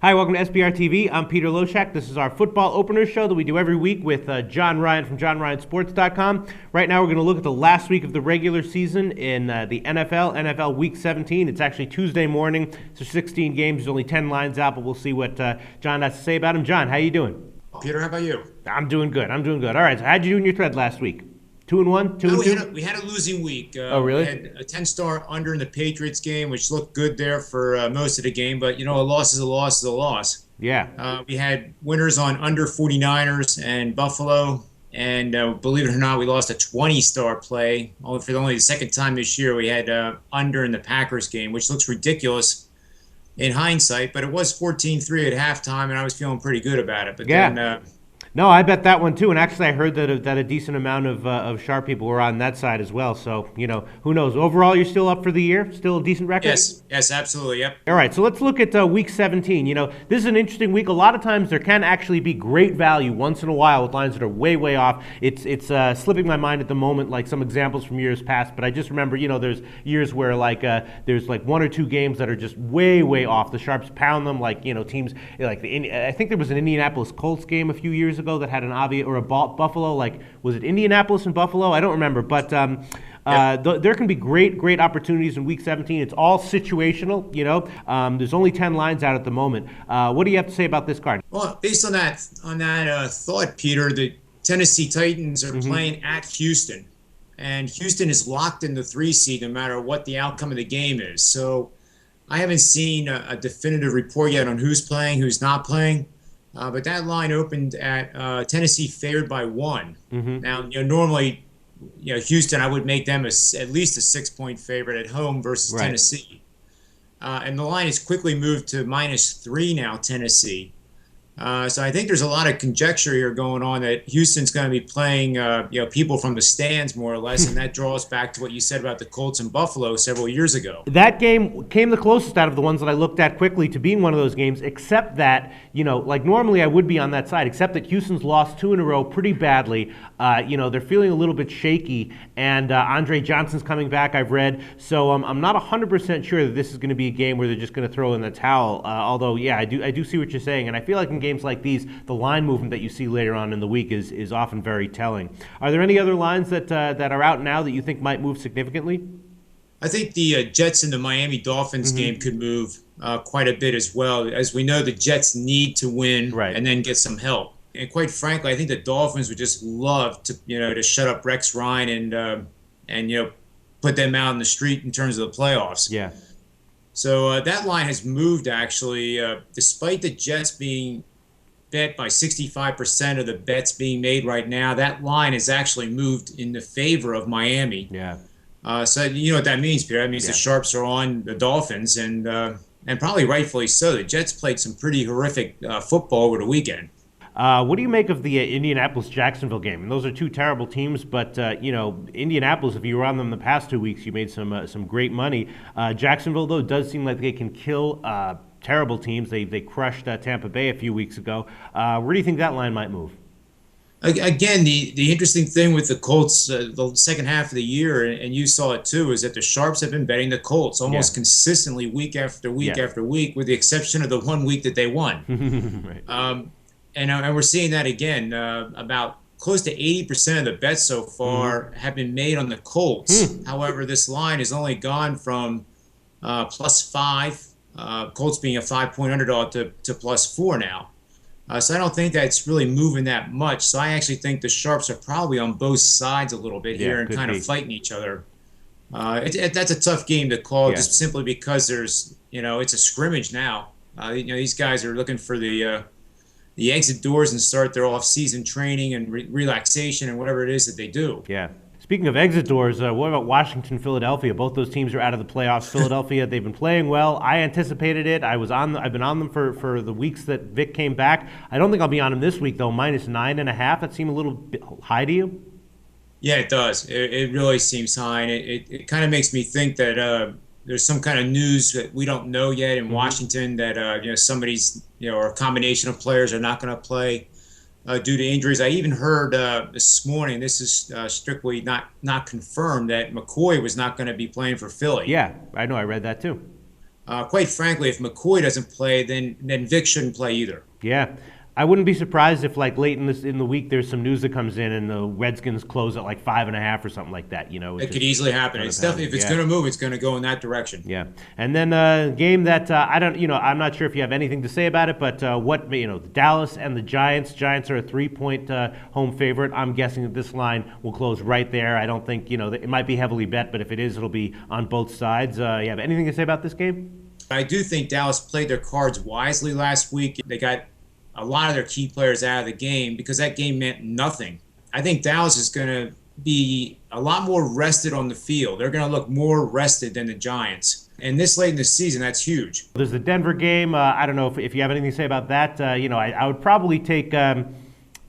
Hi, welcome to SBR TV. I'm Peter Loshak. This is our football opener show that we do every week with John Ryan from JohnRyanSports.com. Right now, we're going to look at the last week of the regular season in the NFL Week 17. It's actually Tuesday morning. There's 16 games. There's only 10 lines out, but we'll see what John has to say about them. John, how you doing? Peter, how about you? I'm doing good. All right, so how'd you do in your thread last week? 2-1, 2-2. We had a losing week. Oh, really? We had a 10-star under in the Patriots game, which looked good there for most of the game. But, a loss is a loss is a loss. Yeah. We had winners on under 49ers and Buffalo. And believe it or not, we lost a 20-star play. Only the second time this year we had under in the Packers game, which looks ridiculous in hindsight. But it was 14-3 at halftime, and I was feeling pretty good about it. But yeah. then... No, I bet that one too. And actually, I heard that a decent amount of sharp people were on that side as well. So, who knows? Overall, you're still up for the year? Still a decent record? Yes, absolutely, yep. All right, so let's look at Week 17. This is an interesting week. A lot of times there can actually be great value once in a while with lines that are way, way off. It's slipping my mind at the moment, like some examples from years past. But I just remember, there's years where there's one or two games that are just way, way off. The sharps pound them, teams like I think there was an Indianapolis Colts game a few years ago that had an obvious, or a Buffalo, was it Indianapolis and Buffalo? I don't remember, but there can be great opportunities in Week 17. It's all situational, There's only 10 lines out at the moment. What do you have to say about this card? Well, based on that thought, Peter, the Tennessee Titans are playing at Houston, and Houston is locked in the 3 seed no matter what the outcome of the game is. So I haven't seen a definitive report yet on who's playing, who's not playing. But that line opened at Tennessee favored by 1. Now, normally, Houston, I would make them at least a 6-point favorite at home versus Tennessee. And the line has quickly moved to -3 now, Tennessee. So I think there's a lot of conjecture here going on that Houston's going to be playing, people from the stands more or less, and that draws back to what you said about the Colts and Buffalo several years ago. That game came the closest out of the ones that I looked at quickly to being one of those games, except that, normally I would be on that side, except that Houston's lost 2 in a row pretty badly. They're feeling a little bit shaky, and Andre Johnson's coming back, I've read. So I'm not 100% sure that this is going to be a game where they're just going to throw in the towel. Although, yeah, I do see what you're saying, and I feel like in games like these, the line movement that you see later on in the week is often very telling. Are there any other lines that are out now that you think might move significantly? I think the Jets and the Miami Dolphins game could move quite a bit as well. As we know, the Jets need to win and then get some help. And quite frankly, I think the Dolphins would just love to shut up Rex Ryan and put them out in the street in terms of the playoffs. Yeah. So that line has moved actually, despite the Jets being bet by 65% of the bets being made right now. That line has actually moved in the favor of Miami. Yeah. So you know what that means, Peter? That means the sharps are on the Dolphins, and probably rightfully so. The Jets played some pretty horrific football over the weekend. What do you make of the Indianapolis-Jacksonville game? And those are two terrible teams, but Indianapolis, if you were on them the past 2 weeks, you made some great money. Jacksonville, though, does seem like they can kill terrible teams. They crushed Tampa Bay a few weeks ago. Where do you think that line might move? Again, the interesting thing with the Colts, the second half of the year, and you saw it too, is that the sharps have been betting the Colts almost consistently week after week after week, with the exception of the 1 week that they won. Right. And we're seeing that again. About close to 80% of the bets so far have been made on the Colts. However, this line has only gone from +5, Colts being a 5-point underdog, to +4 now. So I don't think that's really moving that much. So I actually think the sharps are probably on both sides a little bit here and kind of fighting each other. That's a tough game to call just simply because there's, it's a scrimmage now. These guys are looking for the exit doors and start their off-season training and relaxation and whatever it is that they do. Yeah. Speaking of exit doors, what about Washington, Philadelphia? Both those teams are out of the playoffs. Philadelphia, they've been playing well. I anticipated it. I've been on them for the weeks that Vick came back. I don't think I'll be on them this week, though. -9.5. That seemed a little bit high to you? Yeah, it does. It really seems high. And it kind of makes me think that there's some kind of news that we don't know yet in Washington that somebody's or a combination of players are not going to play due to injuries. I even heard this morning, this is strictly not confirmed, that McCoy was not going to be playing for Philly. Yeah, I know. I read that too. Quite frankly, if McCoy doesn't play, then Vick shouldn't play either. Yeah. I wouldn't be surprised if like late in the week there's some news that comes in and the Redskins close at like 5.5 or something like that. It could easily happen. It's definitely, if it's going to move, it's going to go in that direction. Yeah. And then a game that I'm not sure if you have anything to say about it, but the Dallas and the Giants. Giants are a 3-point home favorite. I'm guessing that this line will close right there. I don't think, it might be heavily bet, but if it is, it'll be on both sides. You have anything to say about this game? I do think Dallas played their cards wisely last week. They got a lot of their key players out of the game because that game meant nothing. I think Dallas is going to be a lot more rested on the field. They're going to look more rested than the Giants. And this late in the season, that's huge. There's the Denver game. I don't know if you have anything to say about that. I would probably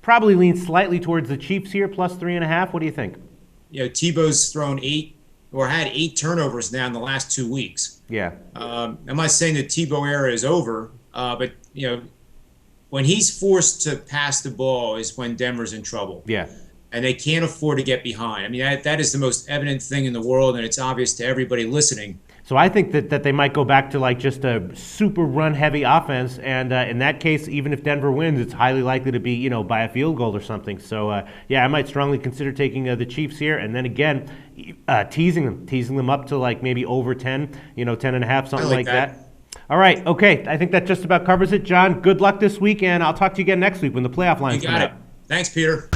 probably lean slightly towards the Chiefs here, plus 3.5. What do you think? Tebow's thrown had 8 turnovers now in the last 2 weeks. Yeah. I'm not saying the Tebow era is over, but when he's forced to pass the ball is when Denver's in trouble. Yeah. And they can't afford to get behind. I mean, that is the most evident thing in the world, and it's obvious to everybody listening. So I think that they might go back to like just a super run-heavy offense, and in that case, even if Denver wins, it's highly likely to be by a field goal or something. So I might strongly consider taking the Chiefs here, and then again, teasing them up to like maybe over 10, 10.5, something like that. All right, okay. I think that just about covers it. John, good luck this week, and I'll talk to you again next week when the playoff lines come out. You got it. Thanks, Peter.